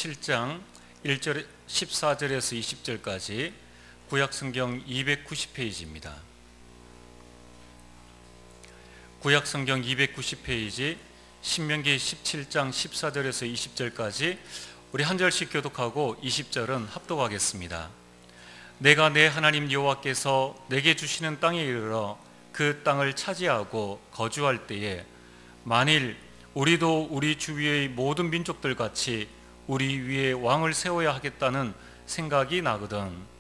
17장 1절 14절에서 20절까지 구약성경 290페이지입니다. 구약성경 290페이지 신명기 17장 14절에서 20절까지 우리 한 절씩 교독하고 20절은 합독하겠습니다. 내가 내 하나님 여호와께서 내게 주시는 땅에 이르러 그 땅을 차지하고 거주할 때에 만일 우리도 우리 주위의 모든 민족들 같이 우리 위에 왕을 세워야 하겠다는 생각이 나거든.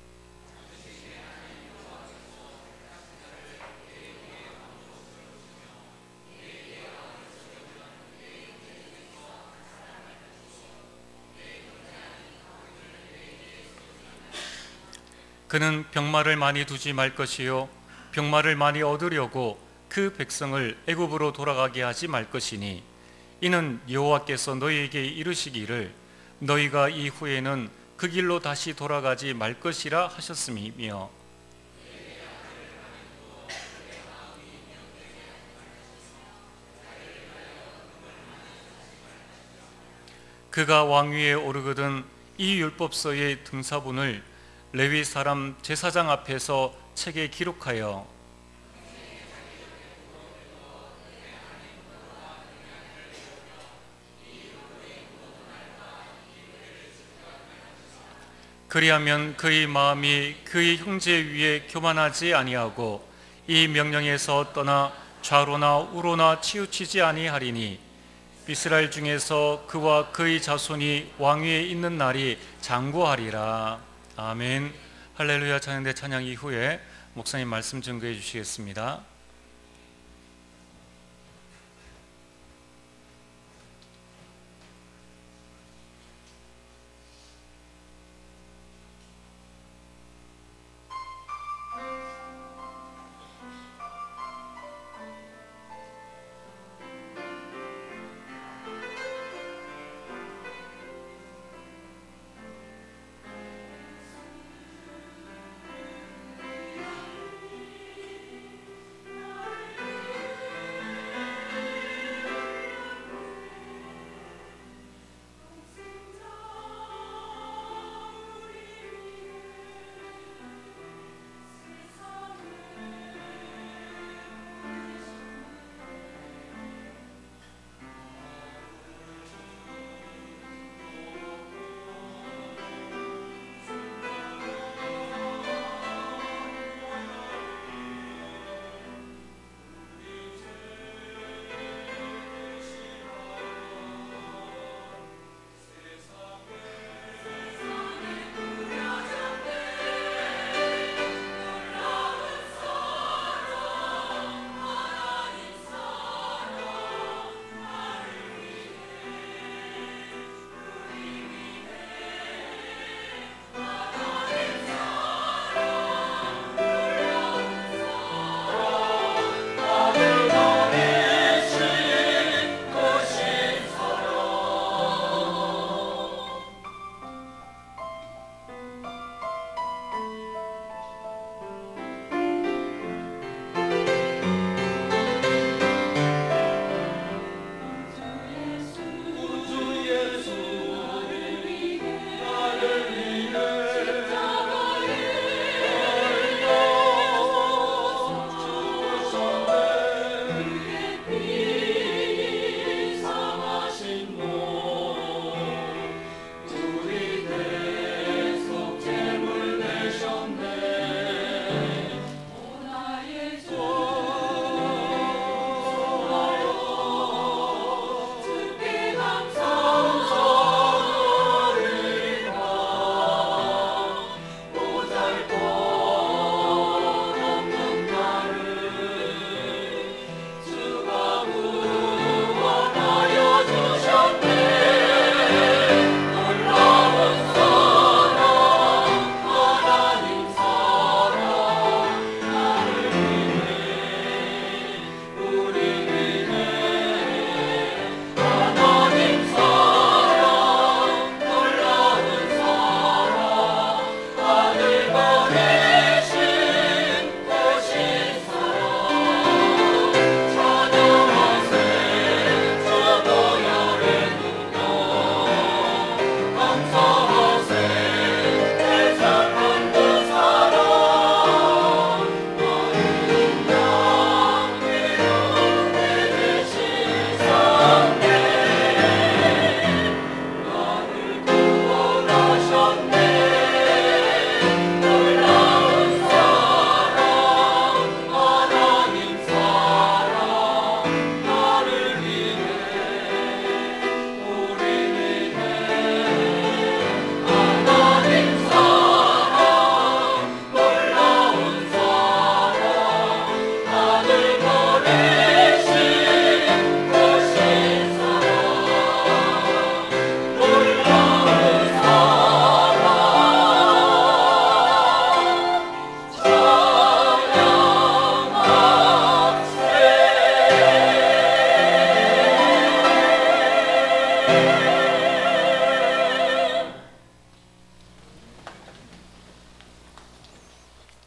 그는 병마를 많이 두지 말 것이요 병마를 많이 얻으려고 그 백성을 애굽으로 돌아가게 하지 말 것이니 이는 여호와께서 너희에게 이르시기를 너희가 이후에는 그 길로 다시 돌아가지 말 것이라 하셨음이며 그가 왕위에 오르거든 이 율법서의 등사본을 레위 사람 제사장 앞에서 책에 기록하여 그리하면 그의 마음이 그의 형제 위에 교만하지 아니하고 이 명령에서 떠나 좌로나 우로나 치우치지 아니하리니 이스라엘 중에서 그와 그의 자손이 왕위에 있는 날이 장구하리라. 아멘. 할렐루야. 찬양대 찬양 이후에 목사님 말씀 증거해 주시겠습니다.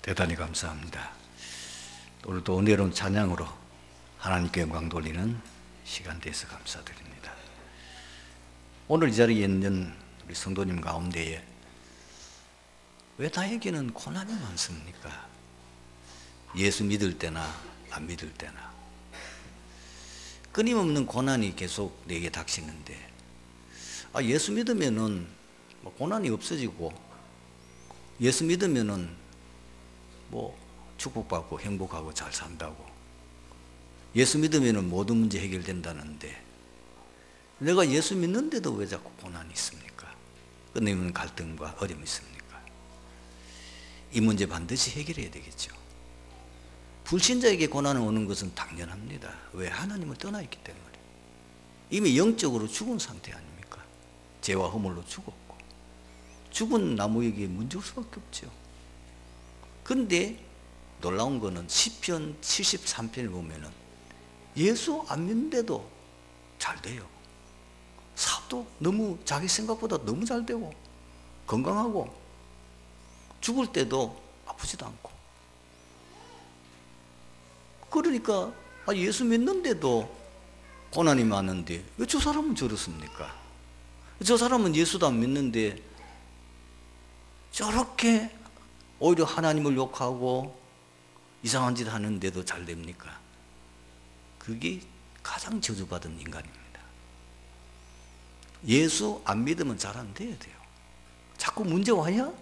대단히 감사합니다. 오늘도 은혜로운 찬양으로 하나님께 영광 돌리는 시간 되어서 감사드립니다. 오늘 이 자리에 있는 우리 성도님 가운데에 왜 나에게는 고난이 많습니까? 예수 믿을 때나 안 믿을 때나 끊임없는 고난이 계속 내게 닥치는데, 예수 믿으면은 고난이 없어지고, 예수 믿으면은 축복받고 행복하고 잘 산다고, 예수 믿으면 모든 문제 해결된다는데 내가 예수 믿는데도 왜 자꾸 고난이 있습니까? 끊임없는 갈등과 어려움이 있습니까? 이 문제 반드시 해결해야 되겠죠. 불신자에게 고난이 오는 것은 당연합니다. 왜? 하나님을 떠나 있기 때문에. 이미 영적으로 죽은 상태 아닙니까? 죄와 허물로 죽었고, 죽은 나무에게 문제 올 수밖에 없죠. 그런데 놀라운 거는 시편 73편을 보면은 예수 안 믿는데도 잘 돼요. 사업도 너무 자기 생각보다 너무 잘 되고 건강하고 죽을 때도 아프지도 않고. 그러니까 예수 믿는데도 고난이 많은데 왜 저 사람은 저렇습니까? 저 사람은 예수도 안 믿는데 저렇게 오히려 하나님을 욕하고 이상한 짓 하는데도 잘 됩니까? 그게 가장 저주받은 인간입니다. 예수 안 믿으면 잘 안 돼야 돼요. 자꾸 문제 와야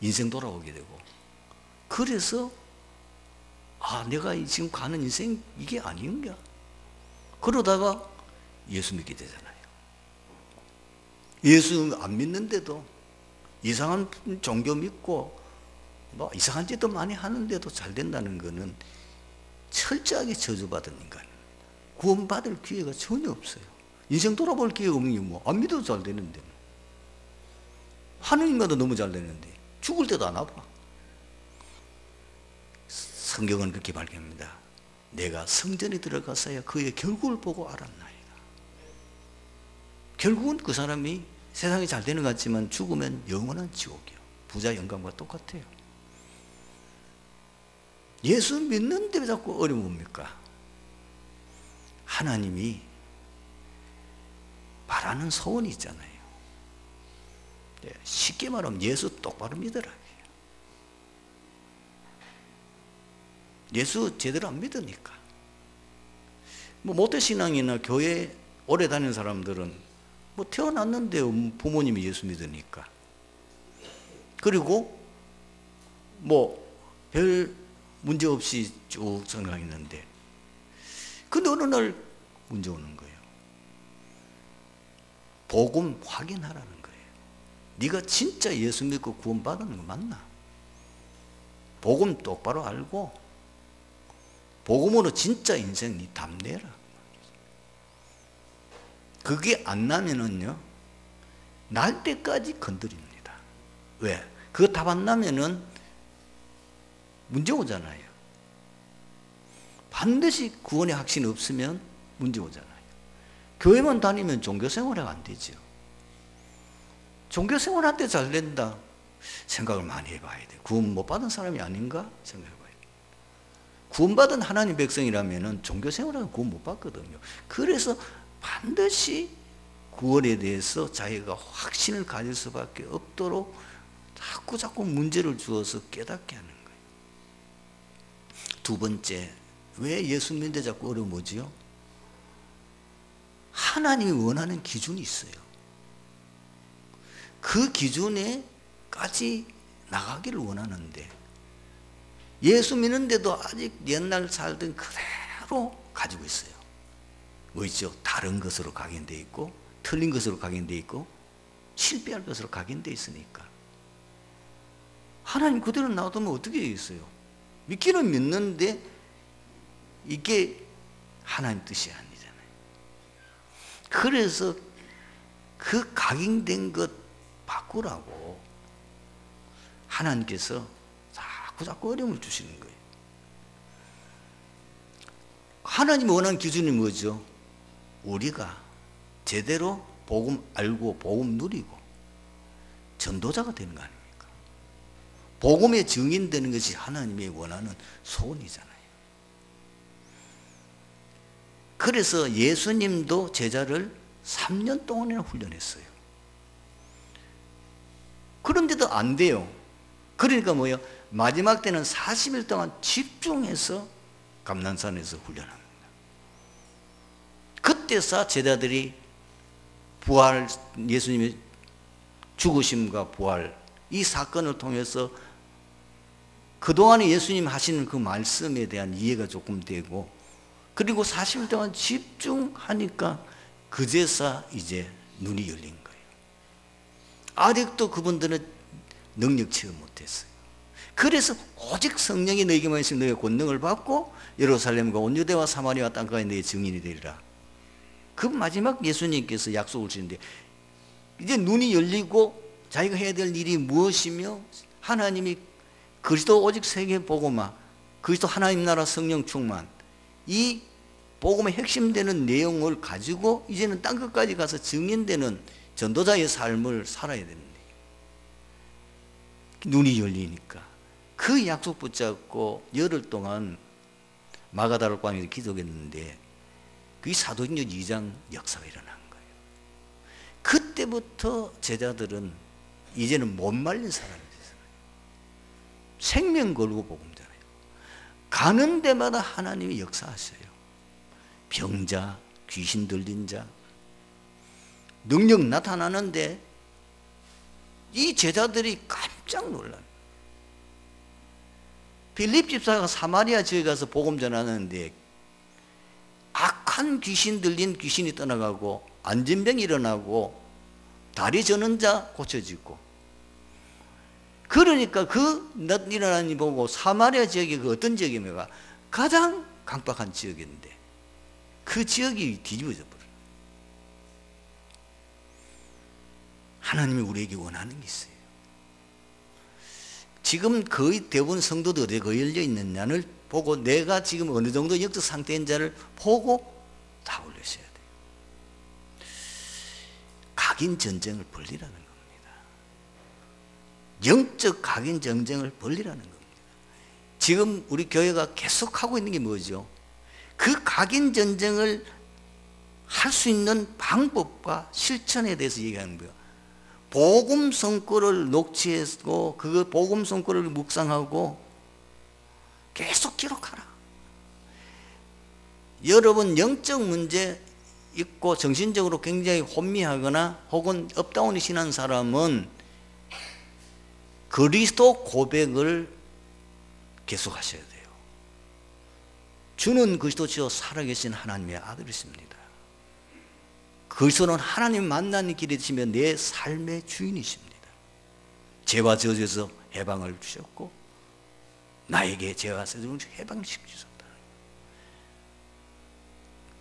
인생 돌아오게 되고, 그래서 내가 지금 가는 인생 이게 아닌가? 그러다가 예수 믿게 되잖아요. 예수 안 믿는데도 이상한 종교 믿고 이상한 짓도 많이 하는데도 잘 된다는 것은 철저하게 저주받은 인간입니다. 구원받을 기회가 전혀 없어요. 인생 돌아볼 기회가 없는 게 안 믿어도 잘 되는데, 하느님과도 너무 잘 되는데 죽을 때도 안 아파. 성경은 그렇게 밝힙니다. 내가 성전에 들어가서야 그의 결국을 보고 알았나이다. 결국은 그 사람이 세상이 잘 되는 것 같지만 죽으면 영원한 지옥이요. 부자 영감과 똑같아요. 예수 믿는데 왜 자꾸 어려움 옵니까? 하나님이 바라는 소원이 있잖아요. 쉽게 말하면 예수 똑바로 믿으라. 예수 제대로 안 믿으니까. 모태신앙이나 교회 오래 다니는 사람들은 태어났는데 부모님이 예수 믿으니까, 그리고 별 문제 없이 쭉 성장했는데, 근데 어느 날 문제 오는 거예요. 복음 확인하라는 거예요. 네가 진짜 예수 믿고 구원받은 거 맞나? 복음 똑바로 알고 복음으로 진짜 인생 네 답내라. 그게 안 나면은요, 날 때까지 건드립니다. 왜? 그거 답 안 나면은 문제 오잖아요. 반드시 구원의 확신이 없으면 문제 오잖아요. 교회만 다니면 종교생활이 안 되죠. 종교생활할 때 잘 된다 생각을 많이 해봐야 돼. 구원 못 받은 사람이 아닌가 생각해봐요. 구원받은 하나님 백성이라면 종교생활하면 구원 못 받거든요. 그래서 반드시 구원에 대해서 자기가 확신을 가질 수밖에 없도록 자꾸 문제를 주어서 깨닫게 하는 거예요. 두 번째, 왜 예수 믿는데 자꾸 어려움 오지요? 하나님이 원하는 기준이 있어요. 그 기준에까지 나가기를 원하는데, 예수 믿는데도 아직 옛날 살던 그대로 가지고 있어요. 있죠? 다른 것으로 각인되어 있고, 틀린 것으로 각인되어 있고, 실패할 것으로 각인되어 있으니까. 하나님 그대로 놔두면 어떻게 되겠어요? 믿기는 믿는데 이게 하나님 뜻이 아니잖아요. 그래서 그 각인된 것 바꾸라고 하나님께서 자꾸 어려움을 주시는 거예요. 하나님이 원하는 기준이 뭐죠? 우리가 제대로 복음 알고 복음 누리고 전도자가 되는 거 아닙니까? 복음의 증인되는 것이 하나님이 원하는 소원이잖아요. 그래서 예수님도 제자를 3년 동안이나 훈련했어요. 그런데도 안 돼요. 그러니까 뭐예요? 마지막 때는 40일 동안 집중해서 감난산에서 훈련합니다. 그때서 제자들이 부활, 예수님의 죽으심과 부활, 이 사건을 통해서 그동안에 예수님 하시는 그 말씀에 대한 이해가 조금 되고, 그리고 40일 동안 집중하니까 그제서 이제 눈이 열린 거예요. 아직도 그분들은 능력 체험 못했어요. 그래서 오직 성령이 너에게만 있으면 너희가 권능을 받고 예루살렘과 온 유대와 사마리아 땅까지 너의 증인이 되리라. 그 마지막 예수님께서 약속을 주는데, 이제 눈이 열리고 자기가 해야 될 일이 무엇이며, 하나님이 그리스도 오직 세계 복음화, 그리스도 하나님 나라 성령 충만, 이 복음의 핵심되는 내용을 가지고 이제는 땅 끝까지 가서 증인되는 전도자의 삶을 살아야 되는데, 눈이 열리니까 그 약속 붙잡고 열흘 동안 마가다락 광야에서 기도했는데, 그게 사도행전 2장 역사가 일어난 거예요. 그때부터 제자들은 이제는 못 말린 사람이 됐어요. 생명 걸고 복음잖아요. 가는 데마다 하나님이 역사하셔요. 병자, 귀신 들린 자, 능력 나타나는데 이 제자들이 깜짝 놀라요. 빌립 집사가 사마리아 지역에 가서 복음 전하는데 악한 귀신 들린 귀신이 떠나가고 안진병이 일어나고 다리 저는 자 고쳐지고, 그러니까 그 일어나는 일 보고 사마리아 지역이 그 어떤 지역입니까? 가장 강박한 지역인데 그 지역이 뒤집어져 버려요. 하나님이 우리에게 원하는 게 있어요. 지금 거의 대부분 성도들 어디에 걸려 있느냐를 보고, 내가 지금 어느 정도 영적 상태인 자를 보고 다 올리셔야 돼요. 각인 전쟁을 벌리라는 겁니다. 영적 각인 전쟁을 벌리라는 겁니다. 지금 우리 교회가 계속하고 있는 게 뭐죠? 그 각인 전쟁을 할 수 있는 방법과 실천에 대해서 얘기하는 거예요. 복음 성구를 녹취하고 그 복음 성구를 묵상하고 계속 기록하라. 여러분 영적 문제 있고 정신적으로 굉장히 혼미하거나 혹은 업다운이 심한 사람은 그리스도 고백을 계속 하셔야 돼요. 주는 그리스도시요 살아계신 하나님의 아들이십니다. 그리스도는 하나님 만나는 길이 되시며 내 삶의 주인이십니다. 죄와 저주에서 해방을 주셨고 나에게 죄와 저주를 해방시키셨다.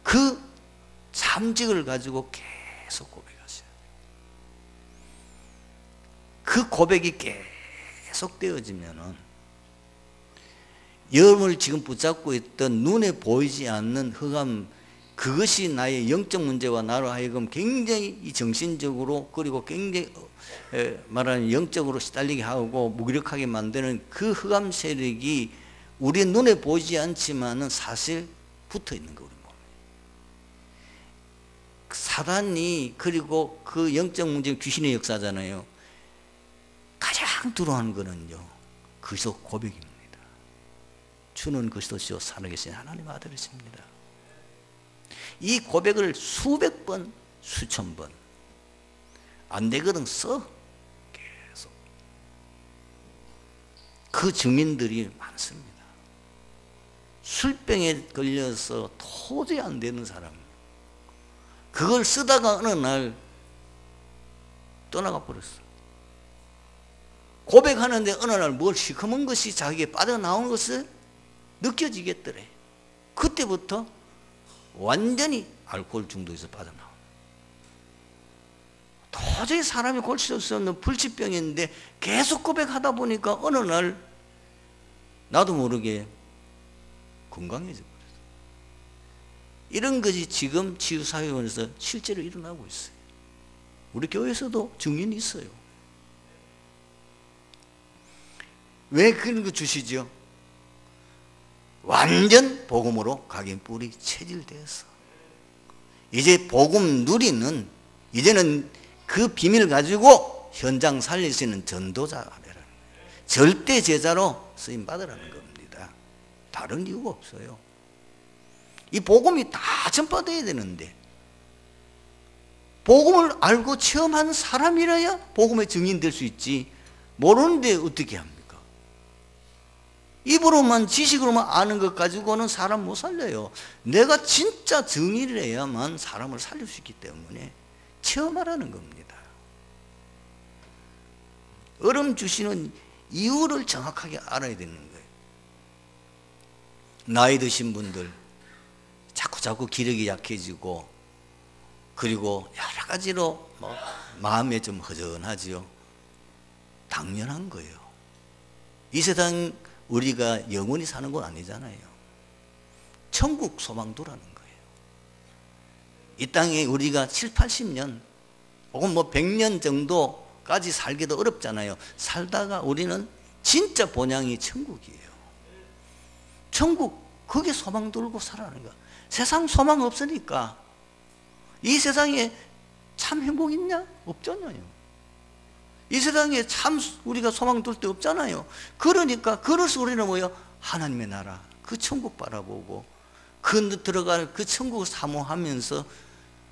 그 잠직을 가지고 계속 고백하셔야 돼요. 그 고백이 계속 되어지면은 여러분을 지금 붙잡고 있던 눈에 보이지 않는 흑암, 그것이 나의 영적 문제와 나로 하여금 굉장히 정신적으로 그리고 굉장히 말하는 영적으로 시달리게 하고 무기력하게 만드는 그 흑암 세력이 우리의 눈에 보이지 않지만은 사실 붙어 있는 거, 우리 몸에. 사단이, 그리고 그 영적 문제 귀신의 역사잖아요. 가장 두려워하는 거는요, 그리스도 고백입니다. 주는 그리스도시요 살아계신 하나님 아들이십니다. 이 고백을 수백 번, 수천 번, 안 되거든 써. 계속. 그 증인들이 많습니다. 술병에 걸려서 도저히 안 되는 사람, 그걸 쓰다가 어느 날 떠나가 버렸어. 고백하는데 어느 날 뭘 시커먼 것이 자기에게 빠져나오는 것을 느껴지겠더래. 그때부터 완전히 알코올 중독에서 빠져나와. 도저히 사람이 고칠 수 없는 불치병인데 계속 고백하다 보니까 어느 날 나도 모르게 건강해져 버렸어. 이런 것이 지금 치유사회원에서 실제로 일어나고 있어요. 우리 교회에서도 증인이 있어요. 왜 그런 거 주시죠? 완전 복음으로 각인뿔이 체질되어서 이제 복음 누리는, 이제는 그 비밀을 가지고 현장 살릴 수 있는 전도자가 되라는 거예요. 절대 제자로 쓰임 받으라는 겁니다. 다른 이유가 없어요. 이 복음이 다 전파돼야 되는데, 복음을 알고 체험한 사람이라야 복음의 증인 될 수 있지, 모르는데 어떻게 합니까? 입으로만, 지식으로만 아는 것 가지고는 사람 못 살려요. 내가 진짜 증인을 해야만 사람을 살릴 수 있기 때문에 체험하라는 겁니다. 얼음 주시는 이유를 정확하게 알아야 되는 거예요. 나이 드신 분들 자꾸 기력이 약해지고, 그리고 여러 가지로 마음에 좀 허전하지요. 당연한 거예요. 이 세상 우리가 영원히 사는 건 아니잖아요. 천국 소망도라는 거예요. 이 땅에 우리가 7, 80년 혹은 100년 정도까지 살기도 어렵잖아요. 살다가 우리는 진짜 본향이 천국이에요. 천국, 그게 소망 돌고 살아가는 거야. 세상 소망 없으니까 이 세상에 참 행복 있냐? 없잖아요. 이 세상에 참 우리가 소망 둘 데 없잖아요. 그러니까 그래서 우리는 뭐예요? 하나님의 나라, 그 천국 바라보고 그 들어갈 그 천국을 사모하면서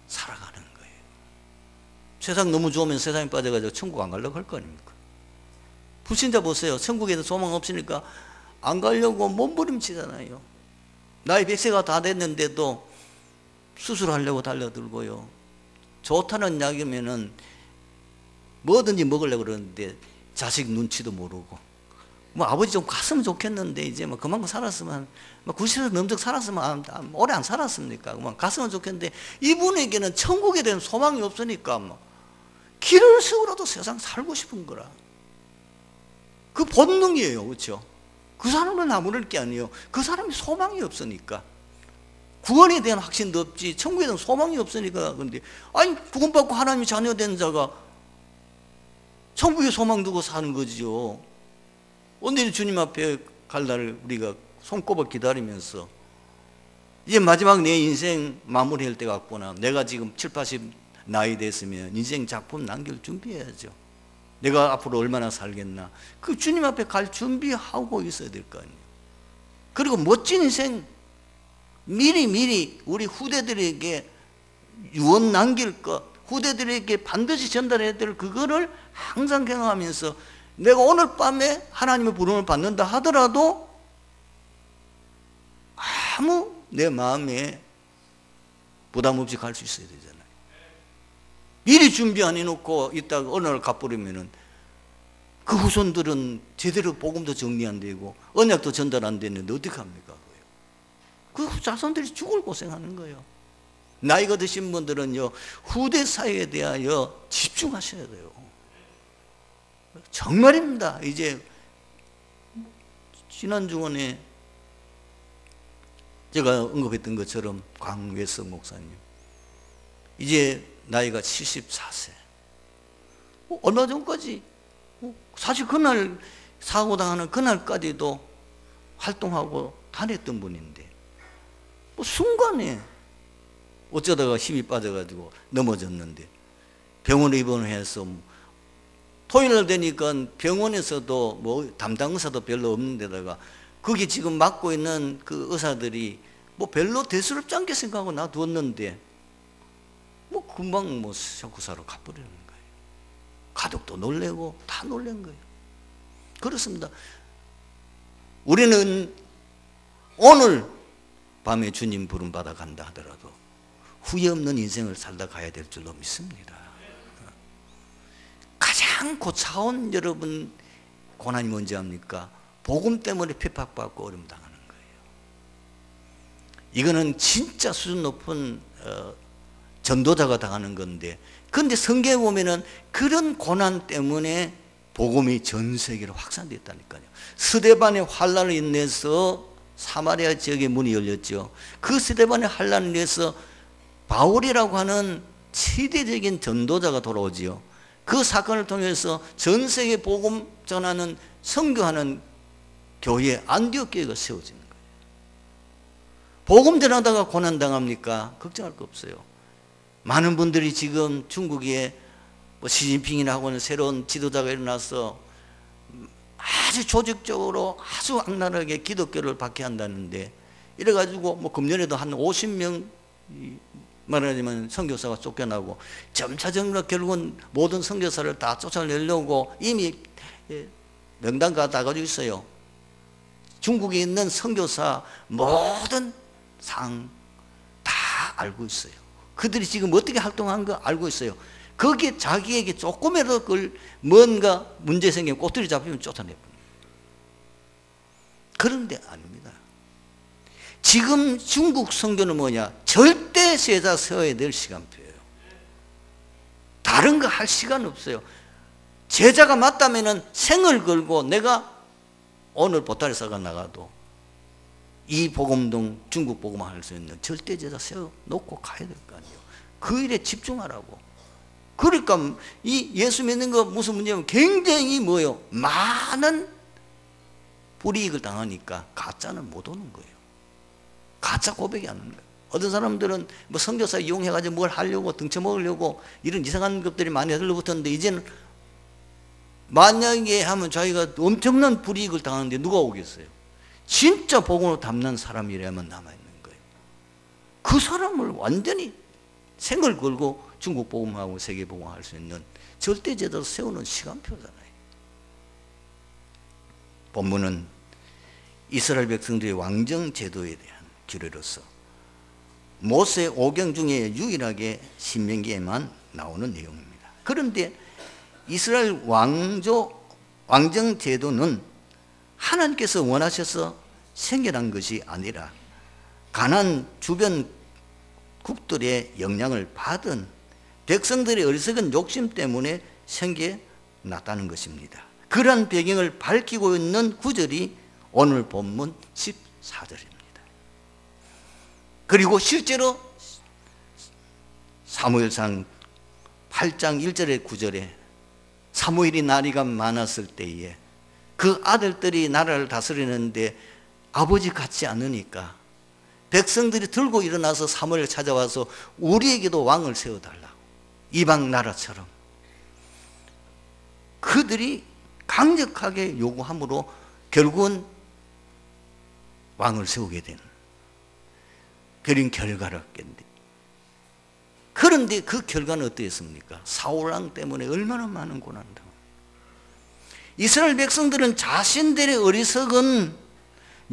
살아가는 거예요. 세상 너무 좋으면 세상에 빠져가지고 천국 안 가려고 할 거 아닙니까? 불신자 보세요. 천국에도 소망 없으니까 안 가려고 몸부림치잖아요. 나이 100세가 다 됐는데도 수술하려고 달려들고요. 좋다는 약이면은 뭐든지 먹으려고 그러는데 자식 눈치도 모르고, 아버지 좀 갔으면 좋겠는데 이제 그만큼 살았으면 90세 넘적 살았으면 오래 안 살았습니까? 갔으면 좋겠는데 이분에게는 천국에 대한 소망이 없으니까 길을 세우라도 세상 살고 싶은 거라. 그 본능이에요. 그렇죠? 그 사람은 아무럴 게 아니에요. 그 사람이 소망이 없으니까. 구원에 대한 확신도 없지, 천국에 대한 소망이 없으니까. 근데 아니, 구원받고 하나님의 자녀 된 자가 천국에 소망 두고 사는 거죠. 오늘 주님 앞에 갈 날을 우리가 손꼽아 기다리면서 이제 마지막 내 인생 마무리할 때가 왔구나. 내가 지금 7, 80 나이 됐으면 인생 작품 남길 준비해야죠. 내가 앞으로 얼마나 살겠나. 그 주님 앞에 갈 준비하고 있어야 될 거 아니에요. 그리고 멋진 인생 미리 우리 후대들에게 유언 남길 것, 후대들에게 반드시 전달해야 될 그거를 항상 경험하면서 내가 오늘 밤에 하나님의 부름을 받는다 하더라도 아무 내 마음에 부담 없이 갈 수 있어야 되잖아요. 미리 준비 안 해놓고 이따가 어느 날 가버리면은 그 후손들은 제대로 복음도 정리 안 되고 언약도 전달 안 됐는데 어떻게 합니까? 그 자손들이 죽을 고생하는 거예요. 나이가 드신 분들은요, 후대 사회에 대하여 집중하셔야 돼요. 정말입니다. 이제 지난 주간에 제가 언급했던 것처럼 광외석 목사님, 이제 나이가 74세. 얼마 전까지 사실 그날 사고당하는 그날까지도 활동하고 다녔던 분인데 순간에 어쩌다가 힘이 빠져가지고 넘어졌는데 병원에 입원해서 토요일 되니까 병원에서도 담당 의사도 별로 없는 데다가 거기 지금 맡고 있는 그 의사들이 별로 대수롭지 않게 생각하고 놔두었는데 금방 샤쿠사로 가버리는 거예요. 가족도 놀래고 다 놀란 거예요. 그렇습니다. 우리는 오늘 밤에 주님 부름 받아 간다 하더라도 후회 없는 인생을 살다 가야 될 줄로 믿습니다. 가장 고차원 여러분 고난이 뭔지 압니까? 복음 때문에 핍박받고 어려움 당하는 거예요. 이거는 진짜 수준 높은 전도자가 당하는 건데, 그런데 성경에 보면은 그런 고난 때문에 복음이 전 세계로 확산됐다니까요. 스데반의 환난을 인해서 사마리아 지역의 문이 열렸죠. 그 스데반의 환란을 위해서 바울이라고 하는 시대적인 전도자가 돌아오지요. 그 사건을 통해서 전 세계 복음 전하는 선교하는 교회 안디옥 교회가 세워지는 거예요. 복음 전하다가 고난 당합니까? 걱정할 거 없어요. 많은 분들이 지금 중국에 시진핑이나 하고는 새로운 지도자가 일어나서 아주 조직적으로 아주 악랄하게 기독교를 박해한다는데, 이래가지고 금년에도 한 50명 말하자면 선교사가 쫓겨나고, 점차적으로 결국은 모든 선교사를 다 쫓아내려고 이미 명단가 다 가지고 있어요. 중국에 있는 선교사 모든 상 다 알고 있어요. 그들이 지금 어떻게 활동한 거 알고 있어요. 거기에 자기에게 조금이라도 그걸 뭔가 문제 생기면 꼬투리 잡히면 쫓아내버려요. 그런데 아닙니다. 지금 중국 선교는 뭐냐? 절대 제자 세워야 될 시간표예요. 다른 거 할 시간 없어요. 제자가 맞다면은 생을 걸고 내가 오늘 보따리사가 나가도 이 복음동 중국 복음을 할 수 있는 절대 제자 세워놓고 가야 될 거 아니에요. 그 일에 집중하라고. 그러니까 이 예수 믿는 거 무슨 문제냐면 굉장히 많은 불이익을 당하니까 가짜는 못 오는 거예요. 가짜 고백이 안 오는 거예요. 어떤 사람들은 선교사 이용해가지고 뭘 하려고 등쳐먹으려고 이런 이상한 것들이 많이 들러붙었는데, 이제는 만약에 하면 자기가 엄청난 불이익을 당하는데 누가 오겠어요? 진짜 복음으로 담는 사람이라면 남아있는 거예요. 그 사람을 완전히 생을 걸고 중국 복음하고 세계 복음을 할 수 있는 절대 제자로 세우는 시간표잖아요. 본문은 이스라엘 백성들의 왕정 제도에 대한 규례로서 모세 오경 중에 유일하게 신명기에만 나오는 내용입니다. 그런데 이스라엘 왕정 제도는 하나님께서 원하셔서 생겨난 것이 아니라 가나안 주변 국들의 영향을 받은 백성들의 어리석은 욕심 때문에 생겨났다는 것입니다. 그러한 배경을 밝히고 있는 구절이 오늘 본문 14절입니다. 그리고 실제로 사무엘상 8장 1절의 9절에 사무엘이 나이가 많았을 때에 그 아들들이 나라를 다스리는데 아버지 같지 않으니까 백성들이 들고 일어나서 사무엘을 찾아와서 우리에게도 왕을 세워달라고, 이방 나라처럼. 그들이 강력하게 요구함으로 결국은 왕을 세우게 되는 그런 결과를 얻겠는데, 그런데 그 결과는 어떠했습니까? 사울왕 때문에 얼마나 많은 고난을 당합니다. 이스라엘 백성들은 자신들의 어리석은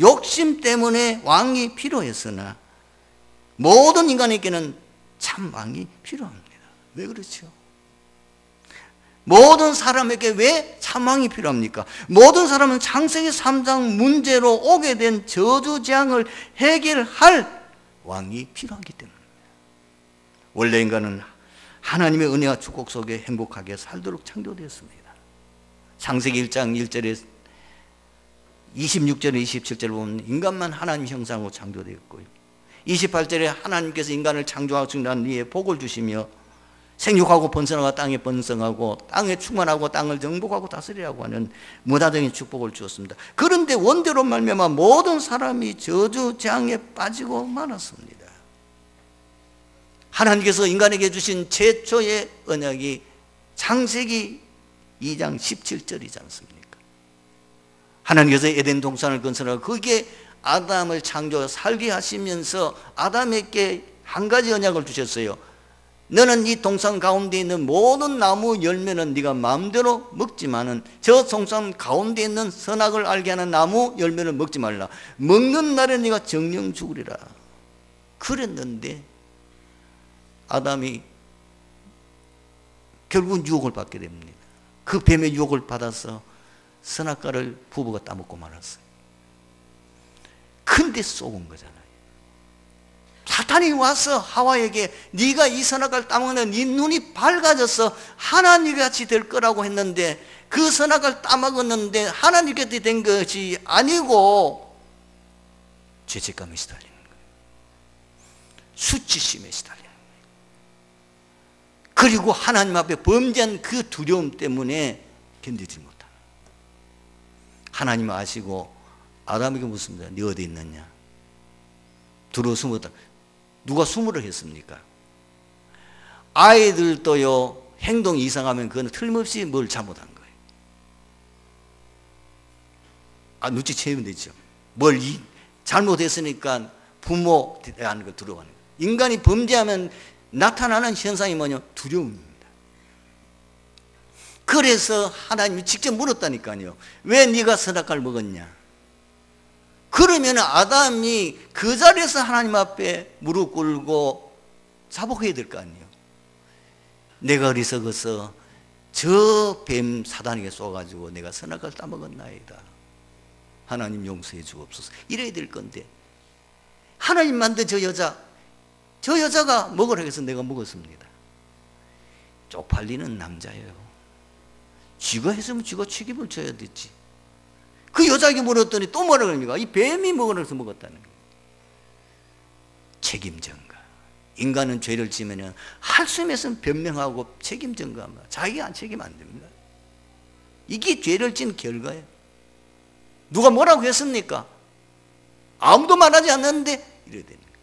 욕심 때문에 왕이 필요했으나 모든 인간에게는 참 왕이 필요합니다. 왜 그렇죠? 모든 사람에게 왜 참왕이 필요합니까? 모든 사람은 창세기 3장 문제로 오게 된 저주재앙을 해결할 왕이 필요하기 때문입니다. 원래 인간은 하나님의 은혜와 축복 속에 행복하게 살도록 창조되었습니다. 창세기 1장 1절에 26절에 27절을 보면 인간만 하나님 형상으로 창조되었고요. 28절에 하나님께서 인간을 창조하신 난 위에 복을 주시며 생육하고 번성하고 땅에 번성하고 땅에 충만하고 땅을 정복하고 다스리라고 하는 무다정의 축복을 주었습니다. 그런데 원대로 말미암아 모든 사람이 저주 재앙에 빠지고 말았습니다. 하나님께서 인간에게 주신 최초의 언약이 창세기 2장 17절이지 않습니까? 하나님께서 에덴 동산을 건설하고 거기에 아담을 창조 살게 하시면서 아담에게 한 가지 언약을 주셨어요. 너는 이 동산 가운데 있는 모든 나무 열매는 네가 마음대로 먹지만은 저 동산 가운데 있는 선악을 알게 하는 나무 열매는 먹지 말라. 먹는 날에 네가 정령 죽으리라. 그랬는데 아담이 결국은 유혹을 받게 됩니다. 그 뱀의 유혹을 받아서 선악과를 부부가 따먹고 말았어요. 근데 쏘은 거잖아요. 사탄이 와서 하와에게 네가 이 선악과를 따먹는 네 눈이 밝아져서 하나님같이 될 거라고 했는데 그 선악과를 따먹었는데 하나님같이 된 것이 아니고 죄책감에 시달리는 거예요. 수치심에 시달리는 거예요. 그리고 하나님 앞에 범죄한 그 두려움 때문에 견디지 못하는 거예요. 하나님 아시고 아담에게 묻습니다. 네 어디 있느냐? 들어 숨었다. 누가 숨으라 했습니까? 아이들도요, 행동이 이상하면 그건 틀림없이 뭘 잘못한 거예요. 눈치채면 되죠. 뭘 잘못했으니까 부모 대하는 걸 두려워하는 거예요. 인간이 범죄하면 나타나는 현상이 뭐냐? 두려움입니다. 그래서 하나님이 직접 물었다니까요. 왜 네가 선악과를 먹었냐? 그러면 아담이 그 자리에서 하나님 앞에 무릎 꿇고 자복해야 될 거 아니에요. 내가 어리석어서 저 뱀 사단에게 쏘가지고 내가 선악과를 따먹었나이다. 하나님 용서해 주옵소서. 이래야 될 건데 하나님 만든 저 여자가 먹으라고 해서 내가 먹었습니다. 쪽팔리는 남자예요. 쥐가 했으면 쥐가 책임을 져야 됐지. 그 여자에게 물었더니 또 뭐라 그럽니까? 이 뱀이 먹으라고 해서 먹었다는 거예요. 책임전가. 인간은 죄를 지으면 할 수 있으면 변명하고 책임전가합니다. 자기가 안 책임 안 됩니다. 이게 죄를 진 결과예요. 누가 뭐라고 했습니까? 아무도 말하지 않는데 이래야 되는 거예요.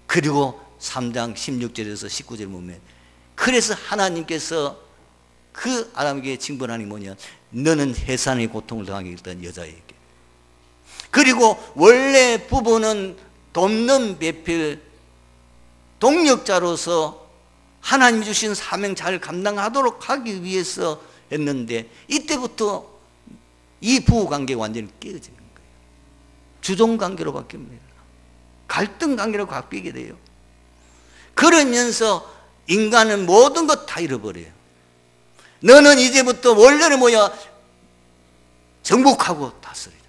그리고 3장 16절에서 19절 보면 그래서 하나님께서 그 아담에게 징벌하는 게 뭐냐? 너는 해산의 고통을 당하게 했던 여자에게. 그리고 원래 부부는 돕는 배필 동력자로서 하나님이 주신 사명 잘 감당하도록 하기 위해서 했는데 이때부터 이 부부관계가 완전히 깨어지는 거예요. 주종관계로 바뀝니다. 갈등관계로 바뀌게 돼요. 그러면서 인간은 모든 것 다 잃어버려요. 너는 이제부터 원래는 뭐야? 정복하고 다스리라.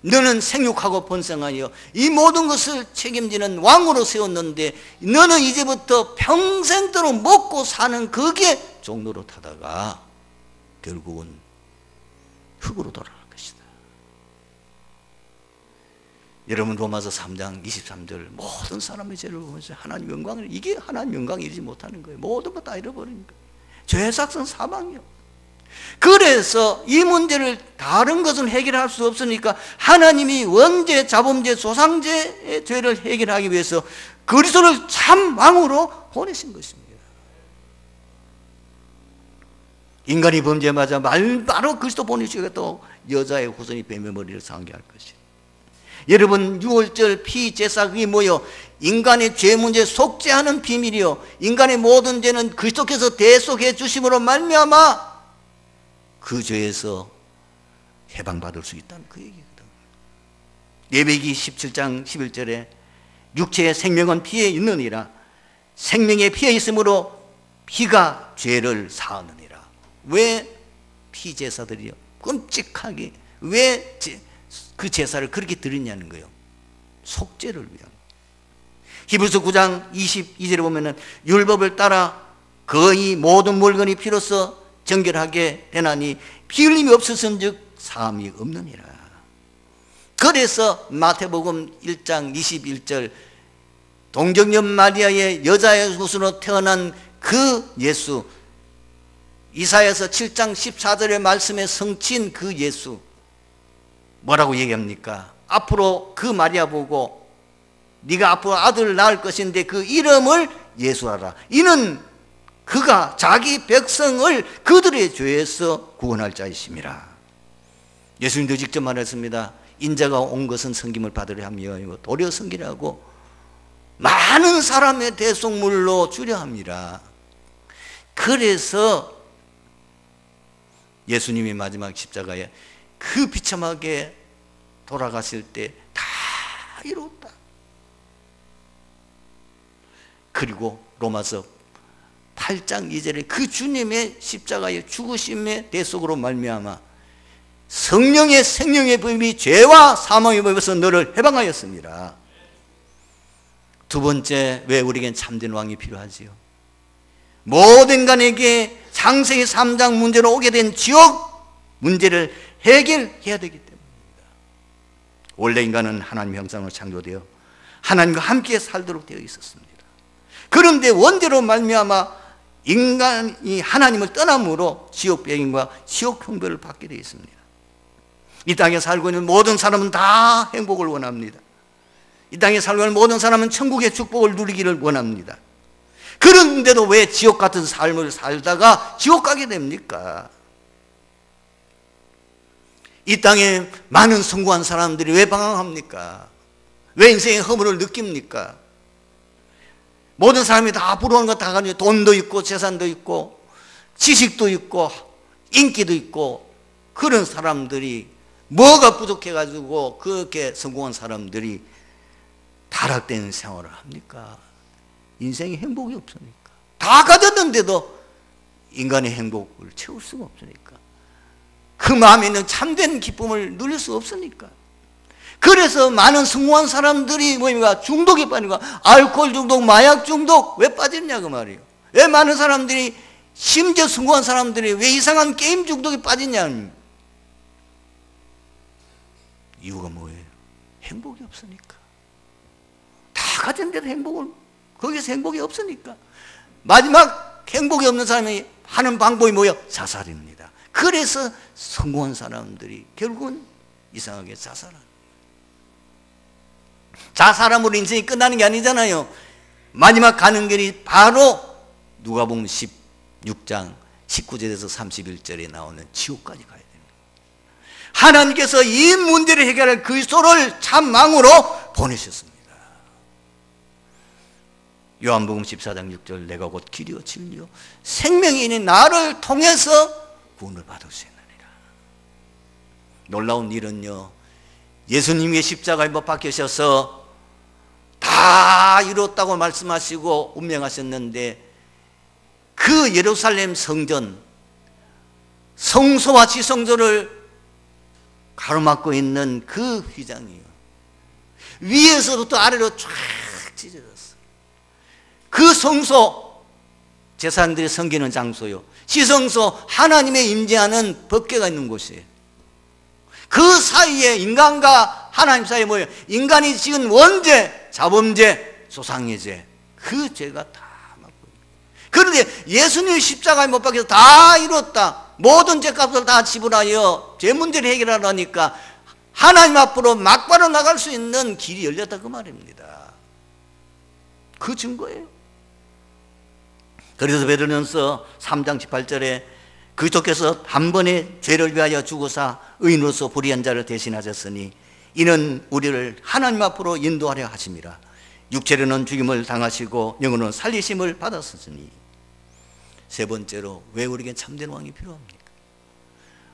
너는 생육하고 번성하여 이 모든 것을 책임지는 왕으로 세웠는데 너는 이제부터 평생도록 먹고 사는 그게 종로로 타다가 결국은 흙으로 돌아갈 것이다. 여러분 로마서 3장 23절 모든 사람의 죄를 보면서 하나님 영광을, 이게 하나님 영광이지 못하는 거예요. 모든 거 다 잃어버린 거예요. 죄의 삭은 사망이요. 그래서 이 문제를 다른 것은 해결할 수 없으니까 하나님이 원죄, 자범죄, 조상죄의 죄를 해결하기 위해서 그리스도를 참 왕으로 보내신 것입니다. 인간이 범죄하자 바로 그리스도 보내시고 또 여자의 후손이 뱀의 머리를 상하게 할 것이에요. 여러분 6월절 피제사 그게 뭐요? 인간의 죄 문제 속죄하는 비밀이요. 인간의 모든 죄는 그리스도께서 대속해 주심으로 말미암아 그 죄에서 해방받을 수 있다는 그 얘기거든. 레위기 17장 11절에 육체의 생명은 피에 있느니라. 생명에 피에 있으므로 피가 죄를 사하느니라. 왜 피제사들이요? 끔찍하게 왜 그 제사를 그렇게 드리냐는 거예요. 속죄를 위한. 히브리서 9장 22절에 보면은 율법을 따라 거의 모든 물건이 피로써 정결하게 되나니 피 흘림이 없었은즉 사함이 없느니라. 그래서 마태복음 1장 21절 동정녀 마리아의 여자의 후손으로 태어난 그 예수, 이사야서 7장 14절의 말씀에 성취인 그 예수 뭐라고 얘기합니까? 앞으로 그 마리아 보고 네가 앞으로 아들을 낳을 것인데 그 이름을 예수하라. 이는 그가 자기 백성을 그들의 죄에서 구원할 자이심이라. 예수님도 직접 말했습니다. 인자가 온 것은 섬김을 받으려 함이요 도리어 섬기라고 많은 사람의 대속물로 주려 함이라. 그래서 예수님이 마지막 십자가에 그 비참하게 돌아가실 때 다 이뤘다. 그리고 로마서 8장 2절에 그 주님의 십자가의 죽으심의 대속으로 말미암아 성령의 생명의 법이 죄와 사망의 법에서 너를 해방하였습니다. 두 번째, 왜 우리에겐 참된 왕이 필요하지요? 모든 인간에게 창세기 3장 문제로 오게 된 지옥 문제를 해결해야 되기 때문입니다. 원래 인간은 하나님 형상으로 창조되어 하나님과 함께 살도록 되어 있었습니다. 그런데 원죄로 말미암아 인간이 하나님을 떠남으로 지옥배임과 지옥 형벌을 받게 되어 있습니다. 이 땅에 살고 있는 모든 사람은 다 행복을 원합니다. 이 땅에 살고 있는 모든 사람은 천국의 축복을 누리기를 원합니다. 그런데도 왜 지옥 같은 삶을 살다가 지옥 가게 됩니까? 이 땅에 많은 성공한 사람들이 왜 방황합니까? 왜 인생의 허물을 느낍니까? 모든 사람이 다 부러운 거 다 가지고 돈도 있고 재산도 있고 지식도 있고 인기도 있고 그런 사람들이 뭐가 부족해가지고 그렇게 성공한 사람들이 타락된 생활을 합니까? 인생에 행복이 없으니까. 다 가졌는데도 인간의 행복을 채울 수가 없으니까. 그 마음에 있는 참된 기쁨을 누릴 수 없으니까. 그래서 많은 성공한 사람들이 뭡니까? 중독에 빠지고 알코올 중독, 마약 중독 왜 빠졌냐 그 말이에요. 왜 많은 사람들이 심지어 성공한 사람들이 왜 이상한 게임 중독에 빠지냐. 이유가 뭐예요? 행복이 없으니까. 다 가졌는데도 거기서 행복이 없으니까. 마지막 행복이 없는 사람이 하는 방법이 뭐예요? 자살입니다. 그래서 성공한 사람들이 결국은 이상하게 자살합니다. 자살함으로 인생이 끝나는 게 아니잖아요. 마지막 가는 길이 바로 누가복음 16장 19절에서 31절에 나오는 지옥까지 가야 됩니다. 하나님께서 이 문제를 해결할 그리스도를 참 왕으로 보내셨습니다. 요한복음 14장 6절 내가 곧 길이요 진리요 생명이니 나를 통해서 구원을 받을 수 있느니라. 놀라운 일은요, 예수님의 십자가에 못 박히셔서 다 이뤘다고 말씀하시고 운명하셨는데 그 예루살렘 성전 성소와 지성소를 가로막고 있는 그 휘장이요, 위에서부터 아래로 쫙 찢어졌어요. 그 성소, 제사장들이 섬기는 장소요, 지성소, 하나님의 임재하는 법궤가 있는 곳이에요. 그 사이에 인간과 하나님 사이에 뭐예요? 인간이 지은 원죄, 자범죄, 조상의 죄, 그 죄가 다 맡고 있습니다. 그런데 예수님이 십자가에 못 박혀서 다 이뤘다, 모든 죄값을 다 지불하여 죄 문제를 해결하라니까 하나님 앞으로 막바로 나갈 수 있는 길이 열렸다 그 말입니다. 그 증거예요. 그래서 베드로전서 3장 18절에 그리스도께서 한 번에 죄를 위하여 죽으사 의인으로서 불의한 자를 대신하셨으니 이는 우리를 하나님 앞으로 인도하려 하심이라. 육체로는 죽임을 당하시고 영으로는 살리심을 받았으니. 세 번째로 왜 우리에게 참된 왕이 필요합니까?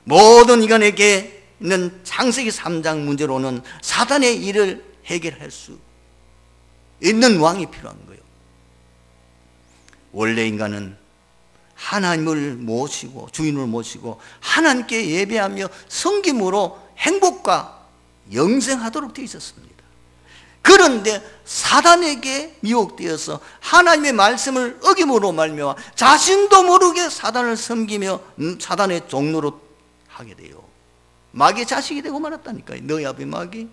모든 인간에게 있는 창세기 3장 문제로는 사단의 일을 해결할 수 있는 왕이 필요한 거예요. 원래 인간은 하나님을 모시고 주인을 모시고 하나님께 예배하며 섬김으로 행복과 영생하도록 되어 있었습니다. 그런데 사단에게 미혹되어서 하나님의 말씀을 어김으로 말미암아 자신도 모르게 사단을 섬기며 사단의 종로로 하게 돼요. 마귀의 자식이 되고 말았다니까요. 너희 아비 마귀.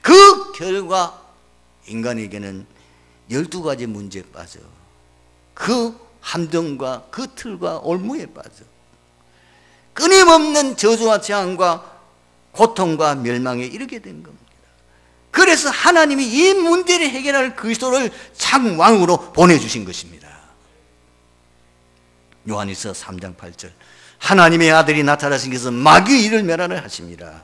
그 결과 인간에게는 12가지 문제에 빠져 그 함정과 그 틀과 올무에 빠져 끊임없는 저주와 재앙과 고통과 멸망에 이르게 된 겁니다. 그래서 하나님이 이 문제를 해결할 그리스도를 참 왕으로 보내주신 것입니다. 요한일서 3장 8절 하나님의 아들이 나타나신 것은 마귀의 일을 멸하려 하십니다.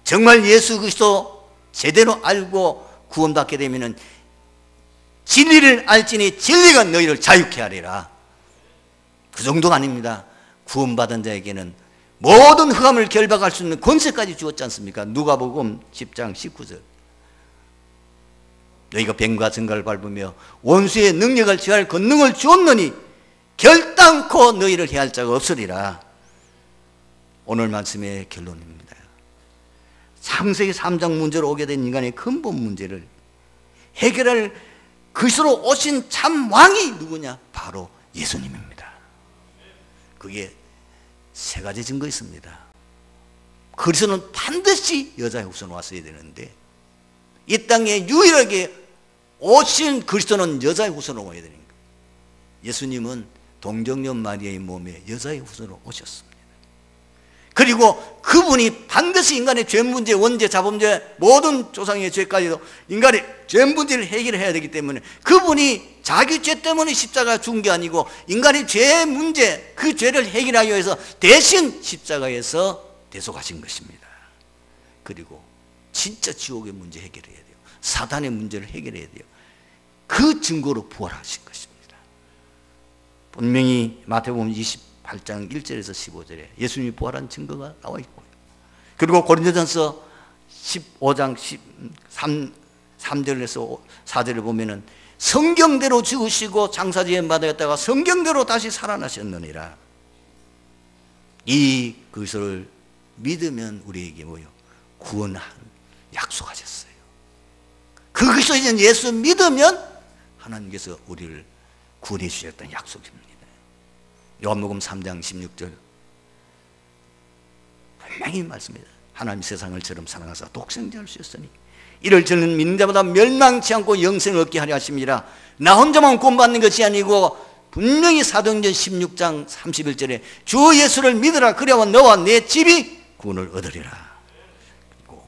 정말 예수 그리스도 제대로 알고 구원받게 되면 진리를 알지니 진리가 너희를 자유케 하리라. 그 정도가 아닙니다. 구원받은 자에게는 모든 흑암을 결박할 수 있는 권세까지 주었지 않습니까? 누가복음 10장 19절 너희가 뱀과 정갈을 밟으며 원수의 능력을 제할 권능을 주었느니 결단코 너희를 해할 자가 없으리라. 오늘 말씀의 결론입니다. 창세기 3장 문제로 오게 된 인간의 근본 문제를 해결할 그리스도로 오신 참 왕이 누구냐? 바로 예수님입니다. 그게 세 가지 증거 있습니다. 그리스도는 반드시 여자의 후손으로 왔어야 되는데 이 땅에 유일하게 오신 그리스도는 여자의 후손으로 와야 되는 거예요. 예수님은 동정녀 마리아의 몸에 여자의 후손으로 오셨습니다. 그리고 그분이 반드시 인간의 죄 문제, 원죄, 자범죄, 모든 조상의 죄까지도 인간의 죄 문제를 해결해야 되기 때문에 그분이 자기 죄 때문에 십자가에 죽은 게 아니고 인간의 죄 문제, 그 죄를 해결하기 위해서 대신 십자가에서 대속하신 것입니다. 그리고 진짜 지옥의 문제 해결해야 돼요. 사단의 문제를 해결해야 돼요. 그 증거로 부활하신 것입니다. 분명히 마태복음 28장 1절에서 15절에 예수님이 부활한 증거가 나와 있고요. 그리고 고린도전서 15장 3절에서 4절을 보면은 성경대로 죽으시고 장사지에 받았다가 성경대로 다시 살아나셨느니라. 이 그리스도를 믿으면 우리에게 뭐요? 구원한 약속하셨어요. 그 그리스도 있는 예수 믿으면 하나님께서 우리를 구원해 주셨다는 약속입니다. 요한복음 3장 16절 분명히 말씀입니다. 하나님 세상을 저럼 사랑하사 독생자를 주셨으니 이를 저는 믿는 자마다 멸망치 않고 영생을 얻게 하려 하심이라. 나 혼자만 구원받는 것이 아니고 분명히 사도행전 16장 31절에 주 예수를 믿으라. 그래야 너와 내 집이 구원을 얻으리라. 그리고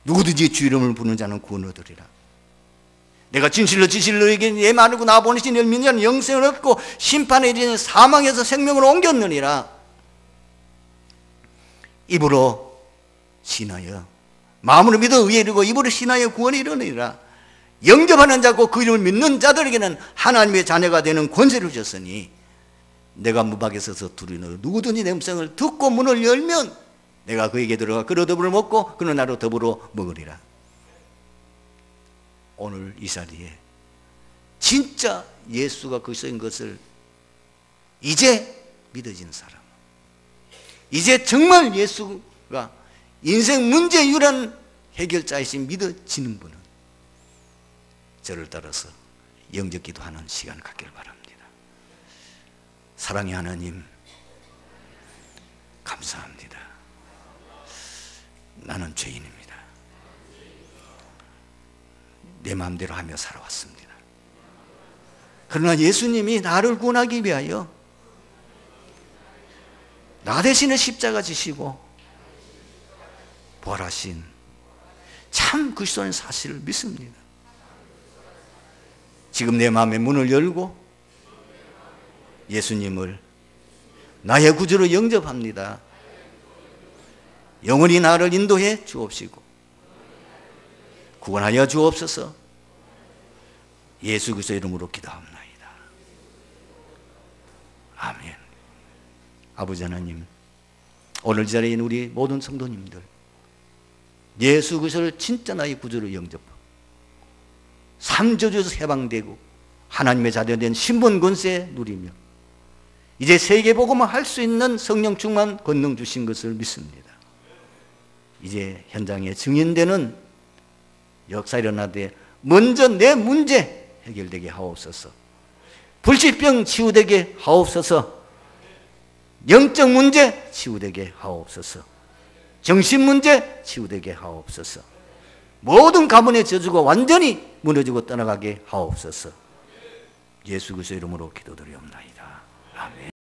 누구든지 주 이름을 부르는 자는 구원을 얻으리라. 내가 진실로 너에게 내 말하고 나 보내신 이를 믿는 자는 영생을 얻고 심판에 이르는 사망에서 생명으로 옮겼느니라. 입으로 신하여 마음으로 믿어 의에 이르고 입으로 신하여 구원에 이르느니라. 영접하는 자고 그 이름을 믿는 자들에게는 하나님의 자녀가 되는 권세를 주셨으니 내가 문 밖에 서서 두드리노 누구든지 내 음성을 듣고 문을 열면 내가 그에게 들어가 그로 더불어 먹고 그는 나로 더불어 먹으리라. 오늘 이 자리에 진짜 예수가 그리스도인 것을 이제 믿어진 사람, 이제 정말 예수가 인생 문제 유일한 해결자이신 믿어지는 분은 저를 따라서 영접 기도하는 시간을 갖기를 바랍니다. 사랑의 하나님, 감사합니다. 나는 죄인입니다. 내 마음대로 하며 살아왔습니다. 그러나 예수님이 나를 구원하기 위하여 나 대신에 십자가 지시고 부활하신 참 그리스도인 사실을 믿습니다. 지금 내 마음의 문을 열고 예수님을 나의 구주로 영접합니다. 영원히 나를 인도해 주옵시고 구원하여 주옵소서. 예수 그리스도 이름으로 기도합나이다. 아멘. 아버지 하나님, 오늘 이 자리에 있는 우리 모든 성도님들 예수 그리스도를 진짜 나의 구주로 영접하고 삼저주에서 해방되고 하나님의 자녀 된 신분 권세 누리며 이제 세계복음을 할 수 있는 성령 충만 권능 주신 것을 믿습니다. 이제 현장에 증인되는 역사 일어나되 먼저 내 문제 해결되게 하옵소서. 불치병 치유되게 하옵소서. 영적 문제 치유되게 하옵소서. 정신 문제 치유되게 하옵소서. 모든 가문의 저주가 완전히 무너지고 떠나가게 하옵소서. 예수 그리스도 이름으로 기도드리옵나이다. 아멘.